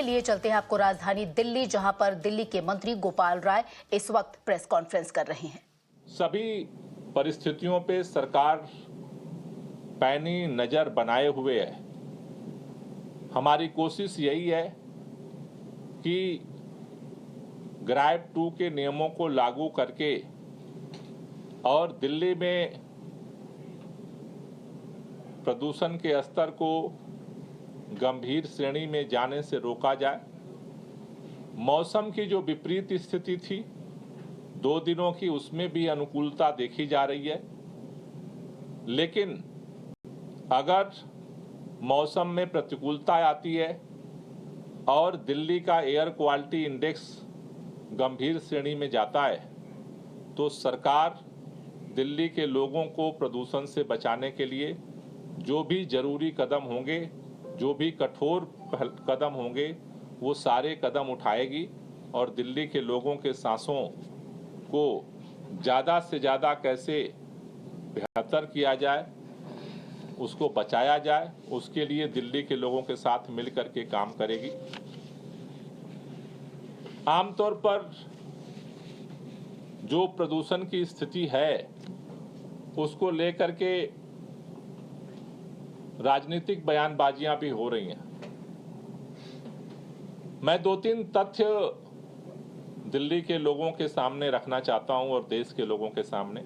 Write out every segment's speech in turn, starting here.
लिए चलते हैं आपको राजधानी दिल्ली, जहां पर दिल्ली के मंत्री गोपाल राय इस वक्त प्रेस कॉन्फ्रेंस कर रहे हैं। सभी परिस्थितियों पे सरकार पैनी नजर बनाए हुए है। हमारी कोशिश यही है कि ग्रैब 2 के नियमों को लागू करके और दिल्ली में प्रदूषण के स्तर को गंभीर श्रेणी में जाने से रोका जाए। मौसम की जो विपरीत स्थिति थी 2 दिनों की, उसमें भी अनुकूलता देखी जा रही है, लेकिन अगर मौसम में प्रतिकूलता आती है और दिल्ली का एयर क्वालिटी इंडेक्स गंभीर श्रेणी में जाता है तो सरकार दिल्ली के लोगों को प्रदूषण से बचाने के लिए जो भी जरूरी कदम होंगे, जो भी कठोर कदम होंगे, वो सारे कदम उठाएगी और दिल्ली के लोगों के सांसों को ज़्यादा से ज़्यादा कैसे बेहतर किया जाए, उसको बचाया जाए, उसके लिए दिल्ली के लोगों के साथ मिलकर के काम करेगी। आमतौर पर जो प्रदूषण की स्थिति है उसको लेकर के राजनीतिक बयानबाजियां भी हो रही हैं। मैं 2-3 तथ्य दिल्ली के लोगों के सामने रखना चाहता हूं और देश के लोगों के सामने।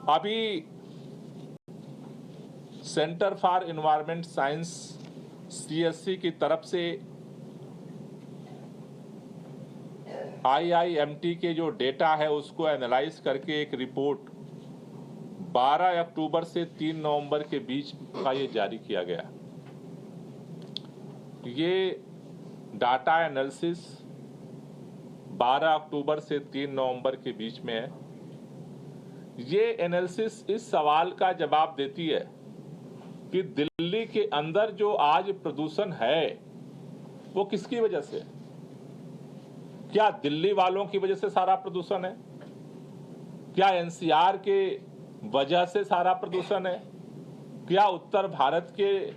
अभी centre for environment science CSC की तरफ से IIMT के जो डेटा है उसको एनालाइज करके एक रिपोर्ट 12 अक्टूबर से 3 नवंबर के बीच का ये जारी किया गया। ये डाटा एनालिसिस 12 अक्टूबर से 3 नवंबर के बीच में है। ये एनालिसिस इस सवाल का जवाब देती है कि दिल्ली के अंदर जो आज प्रदूषण है वो किसकी वजह से? क्या दिल्ली वालों की वजह से सारा प्रदूषण है? क्या NCR के वजह से सारा प्रदूषण है? क्या उत्तर भारत के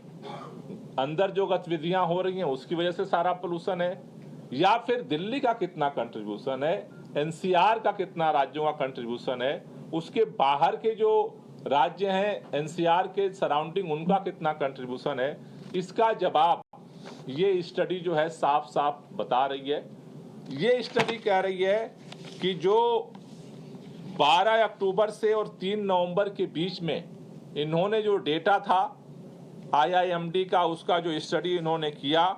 अंदर जो गतिविधियां हो रही हैं उसकी वजह से सारा पोल्यूशन है? या फिर दिल्ली का कितना कंट्रीब्यूशन है, NCR का कितना राज्यों का कंट्रीब्यूशन है, उसके बाहर के जो राज्य हैं NCR के सराउंडिंग उनका कितना कंट्रीब्यूशन है? इसका जवाब ये स्टडी जो है साफ साफ बता रही है। ये स्टडी कह रही है कि जो 12 अक्टूबर से और 3 नवंबर के बीच में इन्होंने जो डेटा था IIMD का, उसका जो स्टडी इन्होंने किया,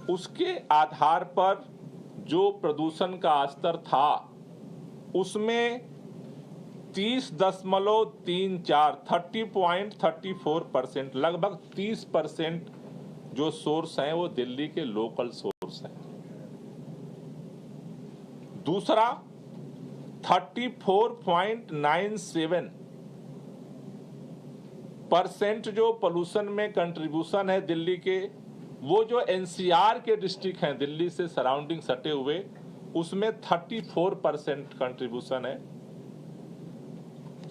उसके आधार पर जो प्रदूषण का स्तर था उसमें 30.34% लगभग 30% जो सोर्स हैं वो दिल्ली के लोकल सोर्स हैं। दूसरा 34.97% जो पोल्यूशन में कंट्रीब्यूशन है दिल्ली के, वो जो NCR के डिस्ट्रिक्ट हैं दिल्ली से सराउंडिंग सटे हुए, उसमें 34% कंट्रीब्यूशन है।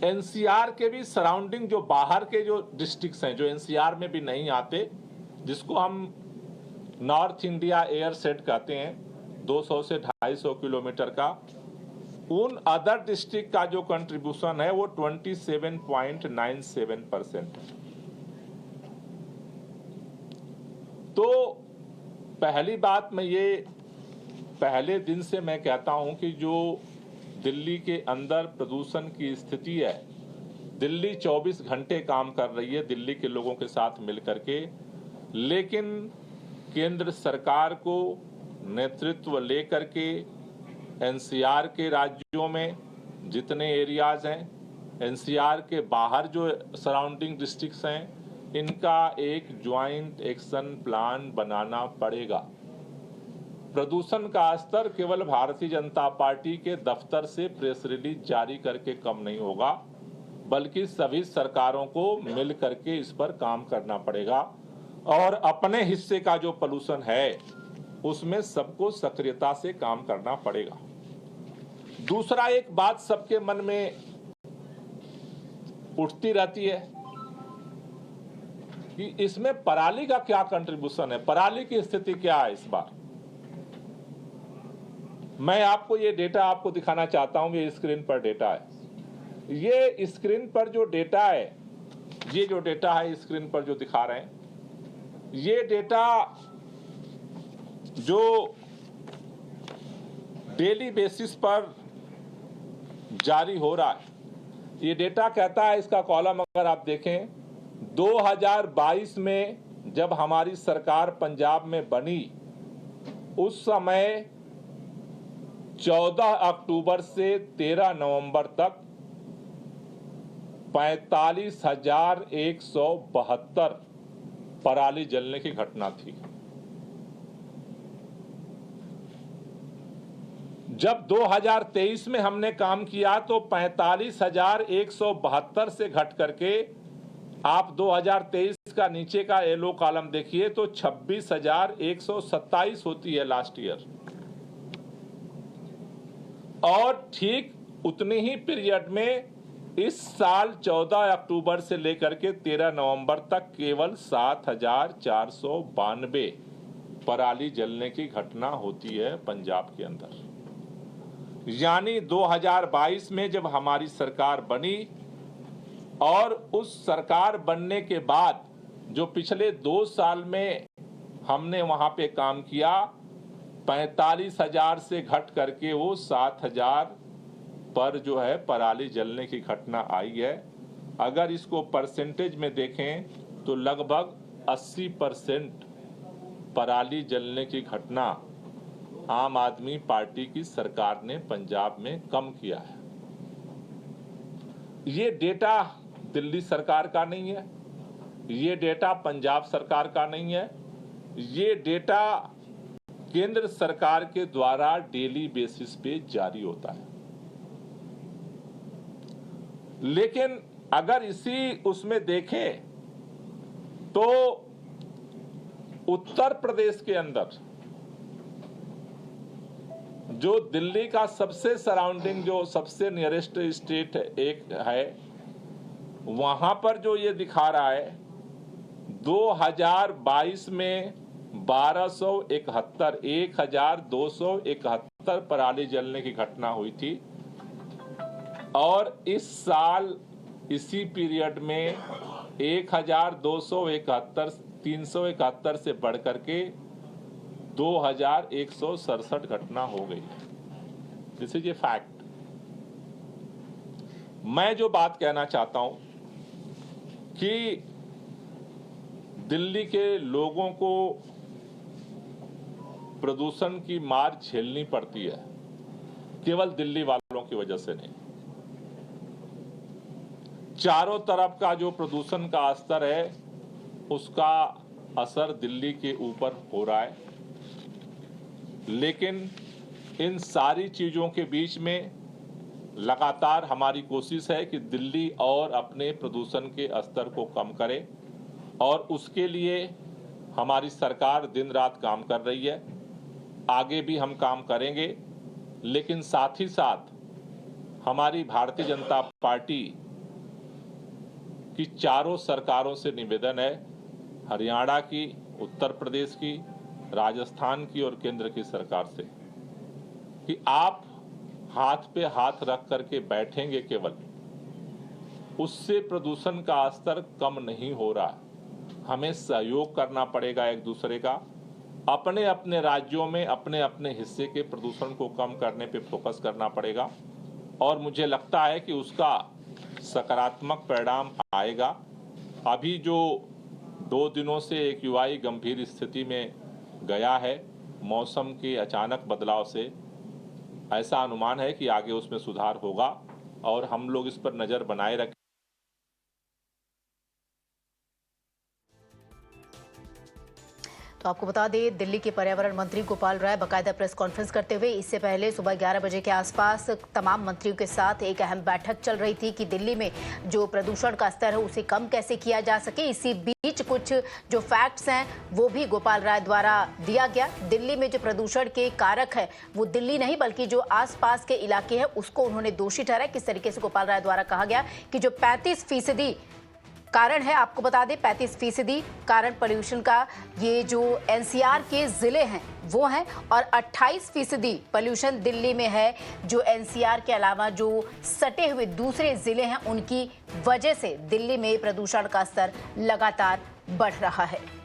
NCR के भी सराउंडिंग जो बाहर के जो डिस्ट्रिक्ट्स हैं जो NCR में भी नहीं आते, जिसको हम नॉर्थ इंडिया एयर सेट कहते हैं, 200 से 250 किलोमीटर का, उन अदर डिस्ट्रिक्ट का जो कंट्रीब्यूशन है वो 27.97% है। तो पहली बात मैं ये पहले दिन से मैं कहता हूं कि जो दिल्ली के अंदर प्रदूषण की स्थिति है, दिल्ली 24 घंटे काम कर रही है दिल्ली के लोगों के साथ मिलकर के, लेकिन केंद्र सरकार को नेतृत्व लेकर के NCR के राज्यों में जितने एरियाज हैं, NCR के बाहर जो सराउंडिंग डिस्ट्रिक्ट्स हैं, इनका एक ज्वाइंट एक्शन प्लान बनाना पड़ेगा। प्रदूषण का स्तर केवल भारतीय जनता पार्टी के दफ्तर से प्रेस रिलीज जारी करके कम नहीं होगा, बल्कि सभी सरकारों को मिल करके इस पर काम करना पड़ेगा और अपने हिस्से का जो पोल्यूशन है उसमें सबको सक्रियता से काम करना पड़ेगा। दूसरा, एक बात सबके मन में उठती रहती है कि इसमें पराली का क्या कंट्रीब्यूशन है, पराली की स्थिति क्या है इस बार। मैं आपको ये डेटा आपको दिखाना चाहता हूं, ये स्क्रीन पर डेटा है। ये स्क्रीन पर जो डेटा है, ये जो डेटा है स्क्रीन पर जो दिखा रहे हैं, ये डेटा जो डेली बेसिस पर जारी हो रहा है, ये डेटा कहता है, इसका कॉलम अगर आप देखें, 2022 में जब हमारी सरकार पंजाब में बनी, उस समय 14 अक्टूबर से 13 नवंबर तक 45,172 पराली जलने की घटना थी। जब 2023 में हमने काम किया तो 45,172 से घट करके आप 2023 का नीचे का येलो कॉलम देखिए तो 26,127 होती है लास्ट ईयर। और ठीक उतनी ही पीरियड में इस साल 14 अक्टूबर से लेकर के 13 नवंबर तक केवल 7,492 पराली जलने की घटना होती है पंजाब के अंदर। यानी 2022 में जब हमारी सरकार बनी और उस सरकार बनने के बाद जो पिछले 2 साल में हमने वहां पे काम किया, 45,000 से घट करके वो 7,000 पर जो है पराली जलने की घटना आई है। अगर इसको परसेंटेज में देखें तो लगभग 80% पराली जलने की घटना आम आदमी पार्टी की सरकार ने पंजाब में कम किया है। ये डेटा दिल्ली सरकार का नहीं है, ये डेटा पंजाब सरकार का नहीं है, ये डेटा केंद्र सरकार के द्वारा डेली बेसिस पे जारी होता है। लेकिन अगर इसी उसमें देखें तो उत्तर प्रदेश के अंदर जो दिल्ली का सबसे सराउंडिंग जो सबसे नियरेस्ट स्टेट एक है, वहां पर जो ये दिखा रहा है 2022 में 1271 पराली जलने की घटना हुई थी और इस साल इसी पीरियड में 371 से बढ़कर के 2,167 घटना हो गई। This is a fact. मैं जो बात कहना चाहता हूं कि दिल्ली के लोगों को प्रदूषण की मार झेलनी पड़ती है, केवल दिल्ली वालों की वजह से नहीं। चारों तरफ का जो प्रदूषण का स्तर है उसका असर दिल्ली के ऊपर हो रहा है। लेकिन इन सारी चीजों के बीच में लगातार हमारी कोशिश है कि दिल्ली और अपने प्रदूषण के स्तर को कम करे और उसके लिए हमारी सरकार दिन रात काम कर रही है। आगे भी हम काम करेंगे, लेकिन साथ ही साथ हमारी भारतीय जनता पार्टी की चारों सरकारों से निवेदन है, हरियाणा की, उत्तर प्रदेश की, राजस्थान की और केंद्र की सरकार से, कि आप हाथ पे हाथ रख करके बैठेंगे केवल, उससे प्रदूषण का स्तर कम नहीं हो रहा। हमें सहयोग करना पड़ेगा एक दूसरे का, अपने अपने राज्यों में अपने अपने हिस्से के प्रदूषण को कम करने पे फोकस करना पड़ेगा और मुझे लगता है कि उसका सकारात्मक परिणाम आएगा। अभी जो 2 दिनों से एक युवाई गंभीर स्थिति में गया है मौसम के अचानक बदलाव से, ऐसा अनुमान है कि आगे उसमें सुधार होगा और हम लोग इस पर नजर बनाए रखें। तो आपको बता दें, दिल्ली के पर्यावरण मंत्री गोपाल राय बाकायदा प्रेस कॉन्फ्रेंस करते हुए इससे पहले सुबह 11 बजे के आसपास तमाम मंत्रियों के साथ एक अहम बैठक चल रही थी कि दिल्ली में जो प्रदूषण का स्तर है उसे कम कैसे किया जा सके। इसी बीच कुछ जो फैक्ट्स हैं वो भी गोपाल राय द्वारा दिया गया। दिल्ली में जो प्रदूषण के कारक है वो दिल्ली नहीं बल्कि जो आसपास के इलाके हैं उसको उन्होंने दोषी ठहराया। किस तरीके से गोपाल राय द्वारा कहा गया कि जो 35% कारण है, आपको बता दें, 35% कारण पोल्यूशन का ये जो एनसीआर के जिले हैं वो हैं, और 28% पोल्यूशन दिल्ली में है, जो एनसीआर के अलावा जो सटे हुए दूसरे जिले हैं उनकी वजह से दिल्ली में प्रदूषण का स्तर लगातार बढ़ रहा है।